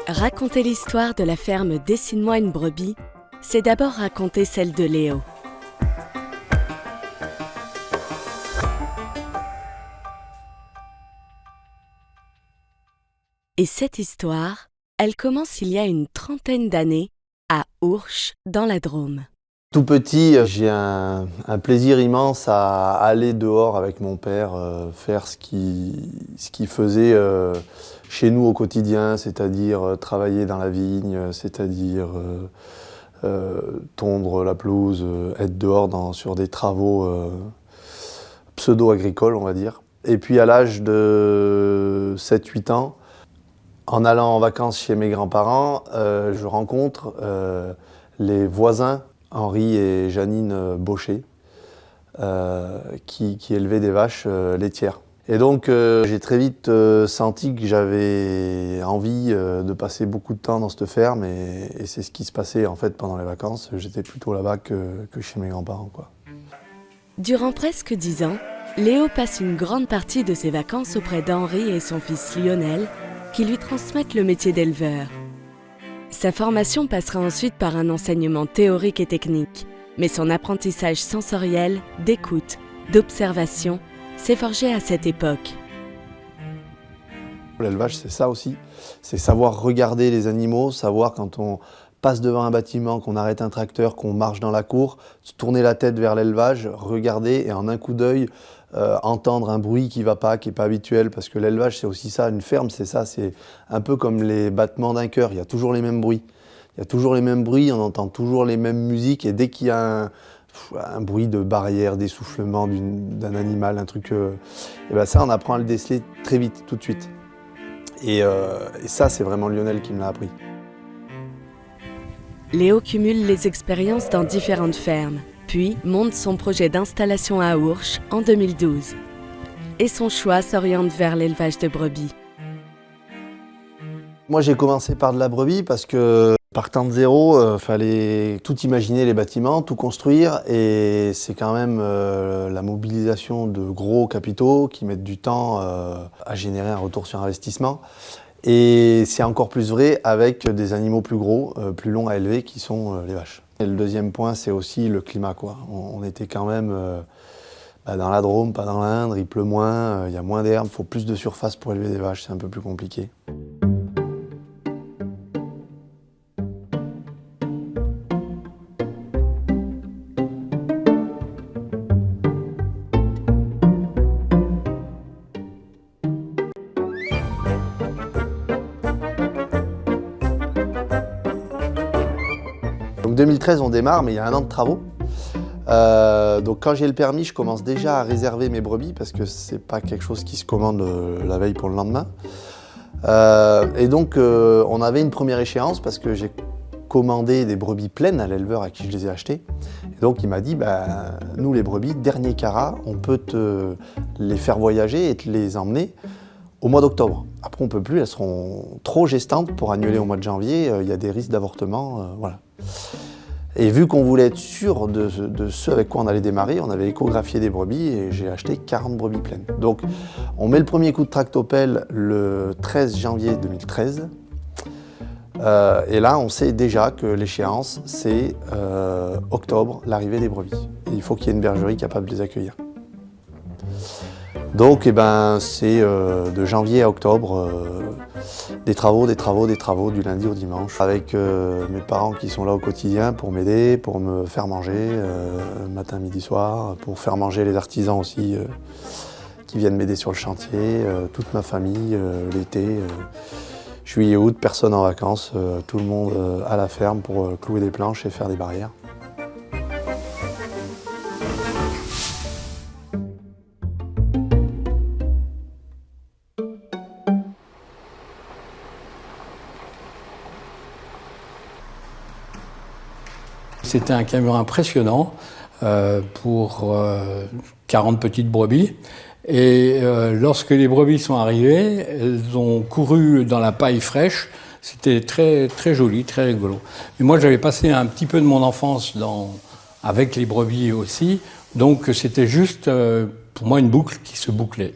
Raconter l'histoire de la ferme Dessine-moi une brebis, c'est d'abord raconter celle de Léo. Et cette histoire, elle commence il y a une trentaine d'années, à Ourches, dans la Drôme. Tout petit, j'ai un plaisir immense à aller dehors avec mon père, faire ce qu'il faisait chez nous au quotidien, c'est-à-dire travailler dans la vigne, c'est-à-dire tondre la pelouse, être dehors sur des travaux pseudo-agricoles, on va dire. Et puis à l'âge de 7-8 ans, en allant en vacances chez mes grands-parents, je rencontre les voisins Henri et Janine Baucher, qui élevaient des vaches laitières. Et donc j'ai très vite senti que j'avais envie de passer beaucoup de temps dans cette ferme et c'est ce qui se passait en fait pendant les vacances. J'étais plutôt là-bas que chez mes grands-parents, quoi. Durant presque 10 ans, Léo passe une grande partie de ses vacances auprès d'Henri et son fils Lionel, qui lui transmettent le métier d'éleveur. Sa formation passera ensuite par un enseignement théorique et technique, mais son apprentissage sensoriel, d'écoute, d'observation, s'est forgé à cette époque. L'élevage, c'est ça aussi, c'est savoir regarder les animaux, savoir quand on passe devant un bâtiment, qu'on arrête un tracteur, qu'on marche dans la cour, se tourner la tête vers l'élevage, regarder et en un coup d'œil, entendre un bruit qui va pas, qui n'est pas habituel, parce que l'élevage c'est aussi ça, une ferme c'est ça, c'est un peu comme les battements d'un cœur, il y a toujours les mêmes bruits. Il y a toujours les mêmes bruits, on entend toujours les mêmes musiques, et dès qu'il y a un bruit de barrière, d'essoufflement d'un animal, un truc, et ben ça on apprend à le déceler très vite, tout de suite. Et ça c'est vraiment Lionel qui me l'a appris. Léo cumule les expériences dans différentes fermes, puis monte son projet d'installation à Ourches en 2012. Et son choix s'oriente vers l'élevage de brebis. Moi j'ai commencé par de la brebis parce que partant de zéro, fallait tout imaginer les bâtiments, tout construire et c'est quand même la mobilisation de gros capitaux qui mettent du temps à générer un retour sur investissement. Et c'est encore plus vrai avec des animaux plus gros, plus longs à élever qui sont les vaches. Et le deuxième point c'est aussi le climat, quoi. On était quand même dans la Drôme, pas dans l'Indre, il pleut moins, il y a moins d'herbe, il faut plus de surface pour élever des vaches, c'est un peu plus compliqué. Donc 2013 on démarre, mais il y a 1 an de travaux. Donc quand j'ai le permis, je commence déjà à réserver mes brebis parce que c'est pas quelque chose qui se commande la veille pour le lendemain. Et donc on avait une première échéance parce que j'ai commandé des brebis pleines à l'éleveur à qui je les ai achetées. Et donc il m'a dit, nous les brebis, dernier carat, on peut te les faire voyager et te les emmener au mois d'octobre. Après on peut plus, elles seront trop gestantes pour annuler au mois de janvier, il y a des risques d'avortement, voilà. Et vu qu'on voulait être sûr de ce avec quoi on allait démarrer, on avait échographié des brebis et j'ai acheté 40 brebis pleines. Donc on met le premier coup de tractopelle le 13 janvier 2013. Et là on sait déjà que l'échéance c'est octobre, l'arrivée des brebis. Et il faut qu'il y ait une bergerie capable de les accueillir. Donc c'est de janvier à octobre, des travaux du lundi au dimanche, avec mes parents qui sont là au quotidien pour m'aider, pour me faire manger, matin, midi, soir, pour faire manger les artisans aussi qui viennent m'aider sur le chantier, toute ma famille l'été, juillet, août, personne en vacances, tout le monde à la ferme pour clouer des planches et faire des barrières. C'était un camion impressionnant pour 40 petites brebis. Et lorsque les brebis sont arrivées, elles ont couru dans la paille fraîche. C'était très, très joli, très rigolo. Et moi, j'avais passé un petit peu de mon enfance avec les brebis aussi. Donc, c'était juste, pour moi, une boucle qui se bouclait.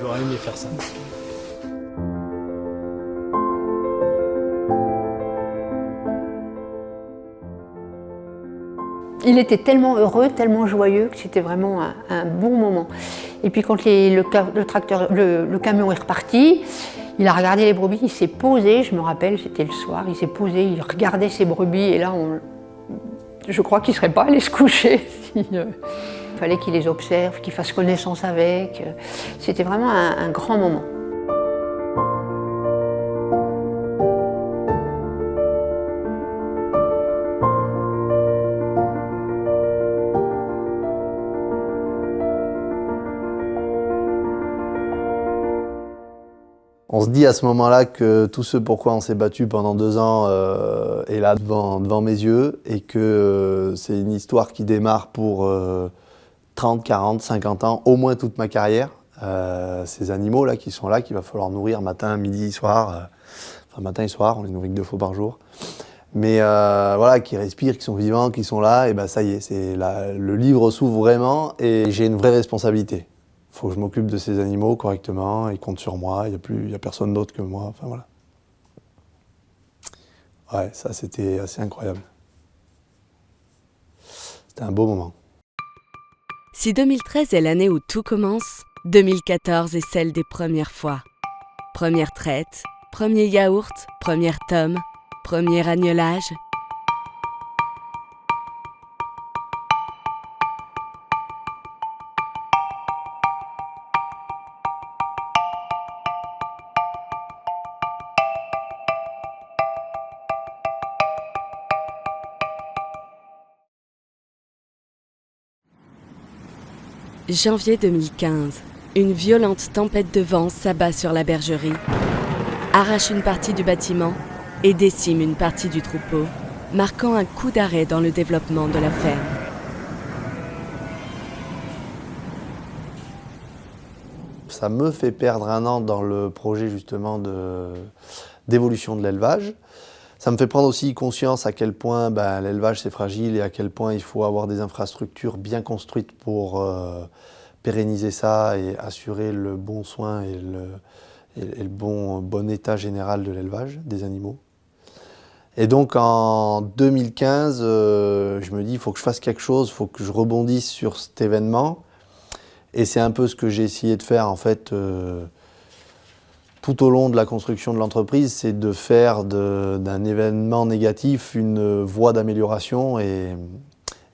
J'aurais aimé faire ça. Il était tellement heureux, tellement joyeux que c'était vraiment un bon moment. Et puis quand le camion est reparti, il a regardé les brebis, il s'est posé, je me rappelle, c'était le soir, il s'est posé, il regardait ses brebis et là, je crois qu'il ne serait pas allé se coucher. Il fallait qu'il les observe, qu'il fasse connaissance avec. C'était vraiment un grand moment. On se dit à ce moment-là que tout ce pourquoi on s'est battu pendant 2 ans est là devant mes yeux et que c'est une histoire qui démarre pour 30, 40, 50 ans, au moins toute ma carrière. Ces animaux-là qui sont là, qu'il va falloir nourrir matin, midi, soir, enfin matin et soir, on les nourrit que 2 fois par jour. Mais voilà, qui respirent, qui sont vivants, qui sont là, et ben ça y est, le livre s'ouvre vraiment et j'ai une vraie responsabilité. Il faut que je m'occupe de ces animaux correctement, ils comptent sur moi, il y a personne d'autre que moi, enfin voilà. Ouais, ça c'était assez incroyable. C'était un beau moment. Si 2013 est l'année où tout commence, 2014 est celle des premières fois. Première traite, premier yaourt, première tome, premier agnelage. Janvier 2015, une violente tempête de vent s'abat sur la bergerie, arrache une partie du bâtiment et décime une partie du troupeau, marquant un coup d'arrêt dans le développement de la ferme. Ça me fait perdre 1 an dans le projet justement d'évolution de l'élevage. Ça me fait prendre aussi conscience à quel point l'élevage c'est fragile et à quel point il faut avoir des infrastructures bien construites pour pérenniser ça et assurer le bon soin et le bon état général de l'élevage des animaux. Et donc en 2015, je me dis il faut que je fasse quelque chose, il faut que je rebondisse sur cet événement. Et c'est un peu ce que j'ai essayé de faire en fait tout au long de la construction de l'entreprise, c'est de faire d'un événement négatif une voie d'amélioration et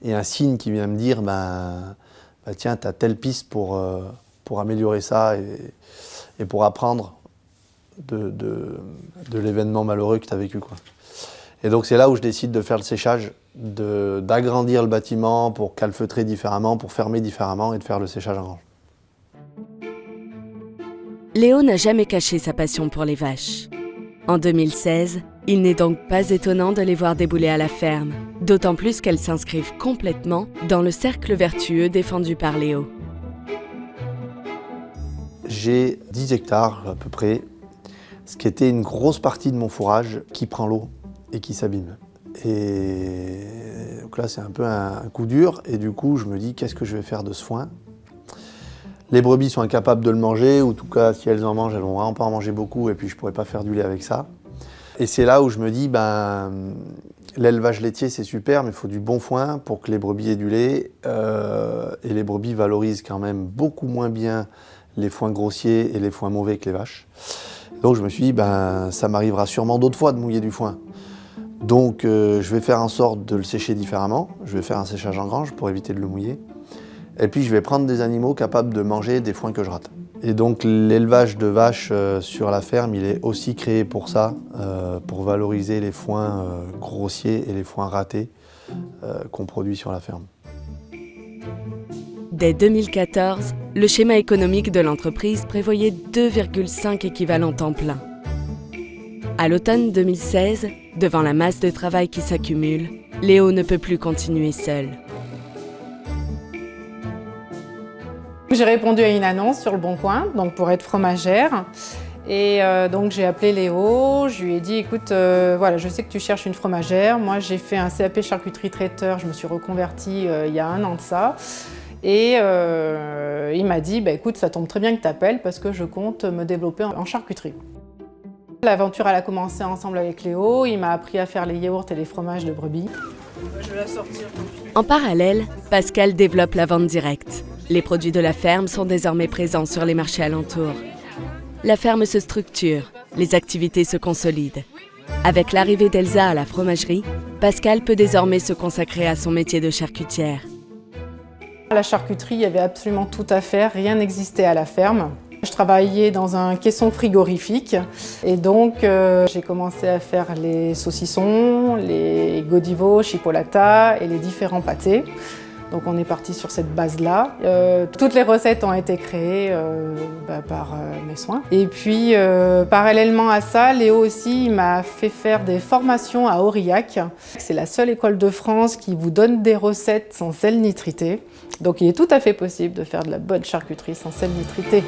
un signe qui vient me dire tiens, tu as telle piste pour améliorer ça et pour apprendre de l'événement malheureux que tu as vécu, quoi. Et donc c'est là où je décide de faire le séchage, d'agrandir le bâtiment pour calfeutrer différemment, pour fermer différemment et de faire le séchage en grange. Léo n'a jamais caché sa passion pour les vaches. En 2016, il n'est donc pas étonnant de les voir débouler à la ferme, d'autant plus qu'elles s'inscrivent complètement dans le cercle vertueux défendu par Léo. J'ai 10 hectares à peu près, ce qui était une grosse partie de mon fourrage qui prend l'eau et qui s'abîme. Et donc là, c'est un peu un coup dur et du coup, je me dis qu'est-ce que je vais faire de ce foin ? Les brebis sont incapables de le manger, ou en tout cas, si elles en mangent, elles vont vraiment pas en manger beaucoup, et puis je pourrais pas faire du lait avec ça. Et c'est là où je me dis, l'élevage laitier, c'est super, mais il faut du bon foin pour que les brebis aient du lait. Et les brebis valorisent quand même beaucoup moins bien les foins grossiers et les foins mauvais que les vaches. Donc je me suis dit, ça m'arrivera sûrement d'autres fois de mouiller du foin. Donc je vais faire en sorte de le sécher différemment. Je vais faire un séchage en grange pour éviter de le mouiller. Et puis je vais prendre des animaux capables de manger des foins que je rate. Et donc l'élevage de vaches sur la ferme, il est aussi créé pour ça, pour valoriser les foins grossiers et les foins ratés qu'on produit sur la ferme. Dès 2014, le schéma économique de l'entreprise prévoyait 2,5 équivalents temps plein. À l'automne 2016, devant la masse de travail qui s'accumule, Léo ne peut plus continuer seul. J'ai répondu à une annonce sur Le Bon Coin, donc pour être fromagère. Et donc j'ai appelé Léo, je lui ai dit écoute, voilà, je sais que tu cherches une fromagère. Moi j'ai fait un CAP charcuterie traiteur, je me suis reconvertie il y a 1 an de ça. Et il m'a dit écoute, ça tombe très bien que tu appelles parce que je compte me développer en charcuterie. L'aventure elle a commencé ensemble avec Léo, il m'a appris à faire les yaourts et les fromages de brebis. Je vais la sortir. En parallèle, Pascal développe la vente directe. Les produits de la ferme sont désormais présents sur les marchés alentours. La ferme se structure, les activités se consolident. Avec l'arrivée d'Elsa à la fromagerie, Pascal peut désormais se consacrer à son métier de charcutière. À la charcuterie, il y avait absolument tout à faire, rien n'existait à la ferme. Je travaillais dans un caisson frigorifique et donc j'ai commencé à faire les saucissons, les godivo, chipolata et les différents pâtés. Donc on est parti sur cette base-là. Toutes les recettes ont été créées par mes soins. Et puis parallèlement à ça, Léo aussi il m'a fait faire des formations à Aurillac. C'est la seule école de France qui vous donne des recettes sans sel nitrité. Donc il est tout à fait possible de faire de la bonne charcuterie sans sel nitrité.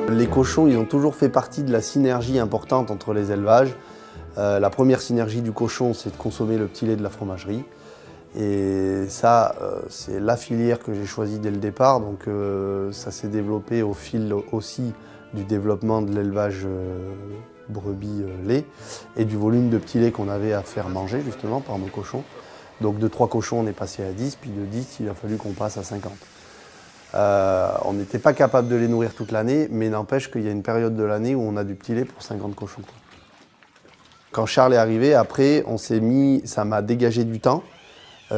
Les cochons, ils ont toujours fait partie de la synergie importante entre les élevages. La première synergie du cochon, c'est de consommer le petit lait de la fromagerie. Et ça, c'est la filière que j'ai choisie dès le départ. Donc ça s'est développé au fil aussi du développement de l'élevage brebis-lait et du volume de petits laits qu'on avait à faire manger justement par nos cochons. Donc de 3 cochons, on est passé à 10, puis de 10, il a fallu qu'on passe à 50. On n'était pas capable de les nourrir toute l'année, mais n'empêche qu'il y a une période de l'année où on a du petit lait pour 50 cochons. Quand Charles est arrivé, après, on s'est mis, ça m'a dégagé du temps.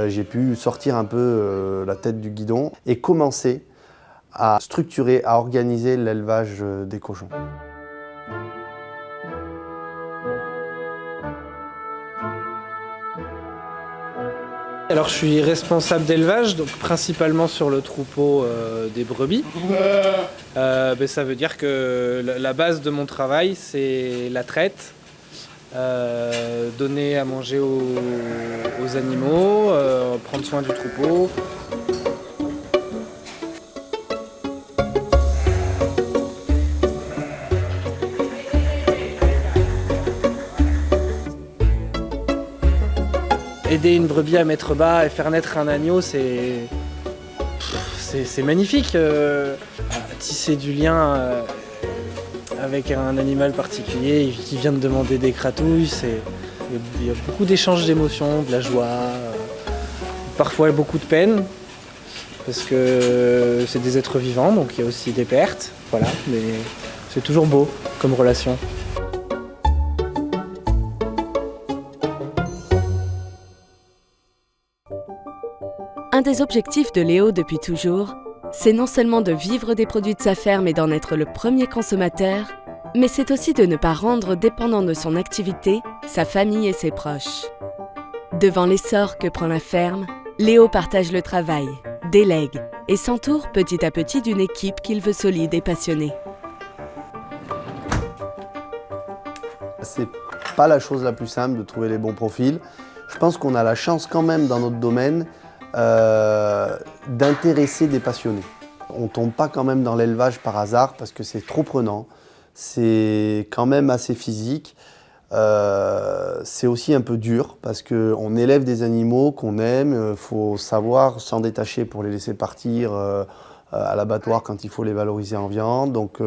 J'ai pu sortir un peu la tête du guidon et commencer à structurer, à organiser l'élevage des cochons. Alors je suis responsable d'élevage, donc principalement sur le troupeau des brebis. Ça veut dire que la base de mon travail, c'est la traite, donner à manger aux animaux, prendre soin du troupeau. Aider une brebis à mettre bas et faire naître un agneau, c'est magnifique. Tisser du lien avec un animal particulier qui vient de demander des cratouilles, il y a beaucoup d'échanges d'émotions, de la joie, parfois beaucoup de peine, parce que c'est des êtres vivants, donc il y a aussi des pertes, voilà, mais c'est toujours beau comme relation. Un des objectifs de Léo depuis toujours, c'est non seulement de vivre des produits de sa ferme et d'en être le premier consommateur, mais c'est aussi de ne pas rendre dépendant de son activité sa famille et ses proches. Devant l'essor que prend la ferme, Léo partage le travail, délègue et s'entoure petit à petit d'une équipe qu'il veut solide et passionnée. C'est pas la chose la plus simple de trouver les bons profils. Je pense qu'on a la chance quand même dans notre domaine d'intéresser des passionnés. On ne tombe pas quand même dans l'élevage par hasard parce que c'est trop prenant, c'est quand même assez physique, c'est aussi un peu dur parce qu'on élève des animaux qu'on aime, il faut savoir s'en détacher pour les laisser partir à l'abattoir quand il faut les valoriser en viande. Donc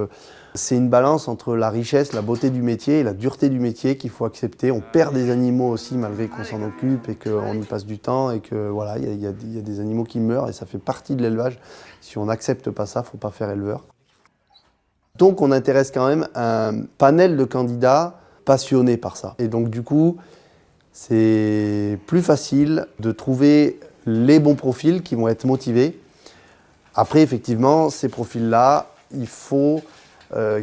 c'est une balance entre la richesse, la beauté du métier et la dureté du métier qu'il faut accepter. On perd des animaux aussi malgré qu'on s'en occupe et qu'on y passe du temps et que voilà, il y a des animaux qui meurent et ça fait partie de l'élevage. Si on n'accepte pas ça, il ne faut pas faire éleveur. Donc on intéresse quand même un panel de candidats passionnés par ça. Et donc du coup, c'est plus facile de trouver les bons profils qui vont être motivés. Après, effectivement, ces profils-là, il faut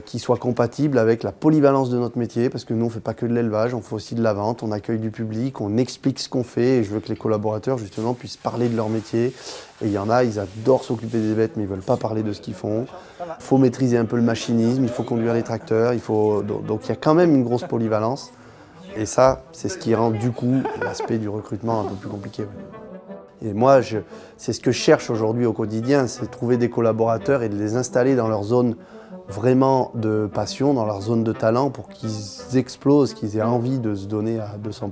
qui soit compatible avec la polyvalence de notre métier, parce que nous on ne fait pas que de l'élevage, on fait aussi de la vente, on accueille du public, on explique ce qu'on fait, et je veux que les collaborateurs justement puissent parler de leur métier. Et il y en a, ils adorent s'occuper des bêtes, mais ils ne veulent pas parler de ce qu'ils font. Il faut maîtriser un peu le machinisme, il faut conduire les tracteurs, donc il y a quand même une grosse polyvalence. Et ça, c'est ce qui rend du coup l'aspect du recrutement un peu plus compliqué. Ouais. Et moi, c'est ce que je cherche aujourd'hui au quotidien, c'est trouver des collaborateurs et de les installer dans leur zone vraiment de passion, dans leur zone de talent pour qu'ils explosent, qu'ils aient envie de se donner à 200%.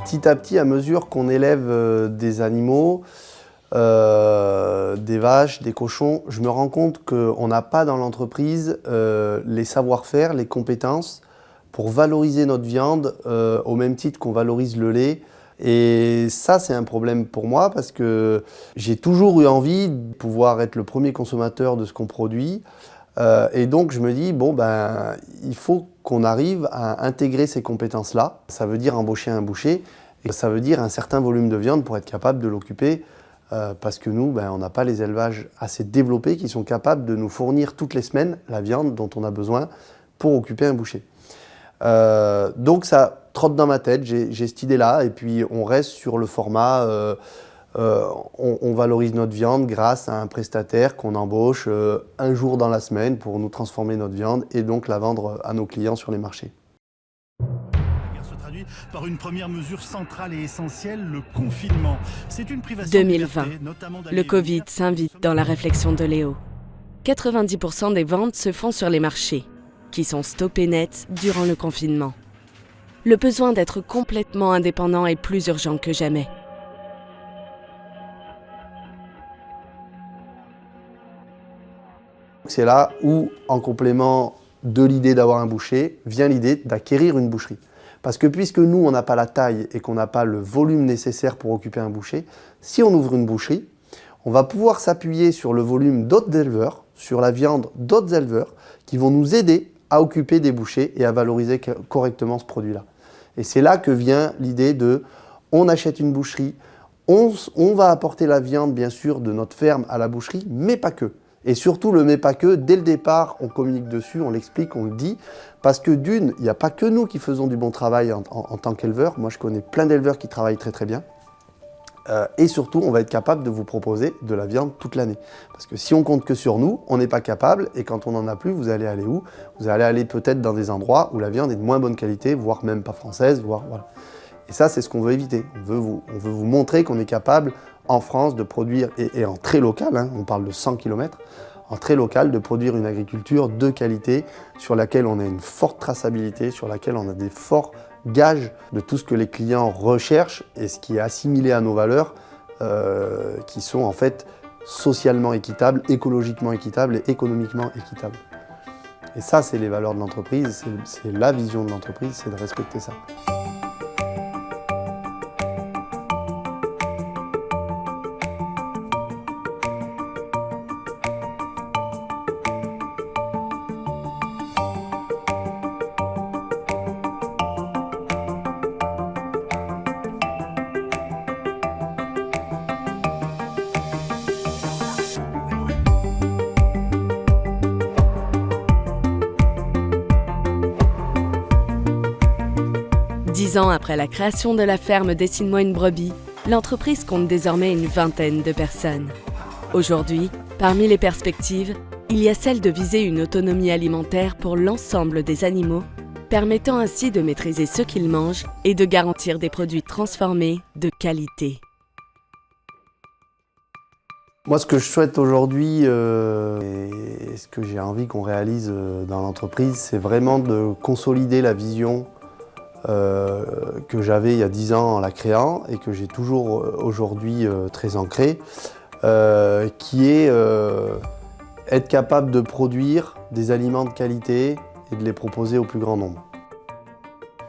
Petit à petit, à mesure qu'on élève des animaux, des vaches, des cochons, je me rends compte qu'on n'a pas dans l'entreprise les savoir-faire, les compétences pour valoriser notre viande au même titre qu'on valorise le lait. Et ça, c'est un problème pour moi parce que j'ai toujours eu envie de pouvoir être le premier consommateur de ce qu'on produit. Et donc, je me dis, bon, ben, il faut qu'on arrive à intégrer ces compétences-là. Ça veut dire embaucher un boucher et ça veut dire un certain volume de viande pour être capable de l'occuper parce que nous, ben, on n'a pas les élevages assez développés qui sont capables de nous fournir toutes les semaines la viande dont on a besoin pour occuper un boucher. Donc, ça trotte dans ma tête, j'ai cette idée-là et puis on reste sur le format... on valorise notre viande grâce à un prestataire qu'on embauche un jour dans la semaine pour nous transformer notre viande et donc la vendre à nos clients sur les marchés. La guerre se traduit par une première mesure centrale et essentielle, le confinement. C'est une privation 2020, de liberté, notamment d'aller le Covid s'invite dans la réflexion de Léo. 90% des ventes se font sur les marchés, qui sont stoppés net durant le confinement. Le besoin d'être complètement indépendant est plus urgent que jamais. C'est là où, en complément de l'idée d'avoir un boucher, vient l'idée d'acquérir une boucherie. Parce que puisque nous, on n'a pas la taille et qu'on n'a pas le volume nécessaire pour occuper un boucher, si on ouvre une boucherie, on va pouvoir s'appuyer sur le volume d'autres éleveurs, sur la viande d'autres éleveurs, qui vont nous aider à occuper des bouchers et à valoriser correctement ce produit-là. Et c'est là que vient l'idée de, on achète une boucherie, on va apporter la viande, bien sûr, de notre ferme à la boucherie, mais pas que. Et surtout, le mais pas que, dès le départ, on communique dessus, on l'explique, on le dit. Parce que d'une, il n'y a pas que nous qui faisons du bon travail en tant qu'éleveurs. Moi, je connais plein d'éleveurs qui travaillent très très bien. Et surtout, on va être capable de vous proposer de la viande toute l'année. Parce que si on compte que sur nous, on n'est pas capable. Et quand on n'en a plus, vous allez aller où? Vous allez aller peut-être dans des endroits où la viande est de moins bonne qualité, voire même pas française, voire voilà. Et ça, c'est ce qu'on veut éviter. On veut vous montrer qu'on est capable, en France, de produire, et en très local, hein, on parle de 100 km, en très local, de produire une agriculture de qualité sur laquelle on a une forte traçabilité, sur laquelle on a des forts gages de tout ce que les clients recherchent et ce qui est assimilé à nos valeurs, qui sont en fait socialement équitables, écologiquement équitables et économiquement équitables. Et ça, c'est les valeurs de l'entreprise, c'est la vision de l'entreprise, c'est de respecter ça. Dix ans après la création de la ferme Dessine-moi une brebis, l'entreprise compte désormais une vingtaine de personnes. Aujourd'hui, parmi les perspectives, il y a celle de viser une autonomie alimentaire pour l'ensemble des animaux, permettant ainsi de maîtriser ce qu'ils mangent et de garantir des produits transformés de qualité. Moi, ce que je souhaite aujourd'hui, et ce que j'ai envie qu'on réalise dans l'entreprise, c'est vraiment de consolider la vision que j'avais il y a 10 ans en la créant et que j'ai toujours aujourd'hui très ancrée. qui est être capable de produire des aliments de qualité et de les proposer au plus grand nombre.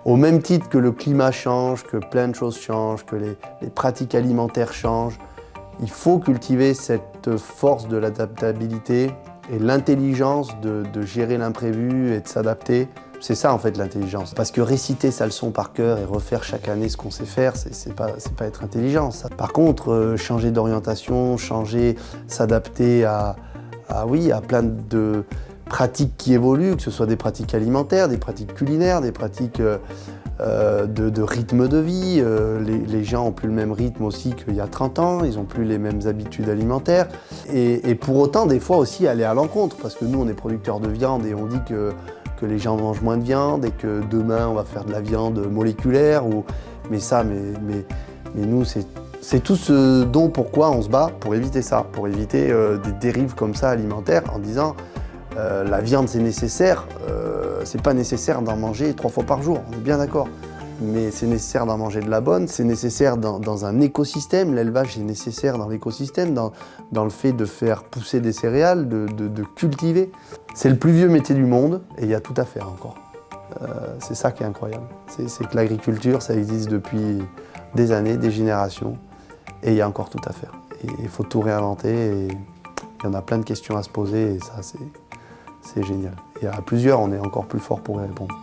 Au même titre que le climat change, que plein de choses changent, que les pratiques alimentaires changent, il faut cultiver cette force de l'adaptabilité et l'intelligence de gérer l'imprévu et de s'adapter. C'est ça en fait l'intelligence. Parce que réciter sa leçon par cœur et refaire chaque année ce qu'on sait faire, c'est pas être intelligent. Ça. Par contre, changer d'orientation, s'adapter à plein de pratiques qui évoluent, que ce soit des pratiques alimentaires, des pratiques culinaires, des pratiques de rythme de vie. Les gens n'ont plus le même rythme aussi qu'il y a 30 ans, ils n'ont plus les mêmes habitudes alimentaires. Et pour autant, des fois aussi aller à l'encontre, parce que nous, on est producteurs de viande et on dit que les gens mangent moins de viande et que demain, on va faire de la viande moléculaire. Mais nous, c'est tout ce dont pourquoi on se bat pour éviter ça, pour éviter des dérives comme ça alimentaires en disant la viande c'est nécessaire, c'est pas nécessaire d'en manger 3 fois par jour, on est bien d'accord. Mais c'est nécessaire d'en manger de la bonne, c'est nécessaire dans un écosystème, l'élevage est nécessaire dans l'écosystème, dans le fait de faire pousser des céréales, de cultiver. C'est le plus vieux métier du monde et il y a tout à faire encore. C'est ça qui est incroyable, c'est que l'agriculture ça existe depuis des années, des générations et il y a encore tout à faire. Et il faut tout réinventer et il y en a plein de questions à se poser et ça c'est génial. Et à plusieurs on est encore plus fort pour y répondre.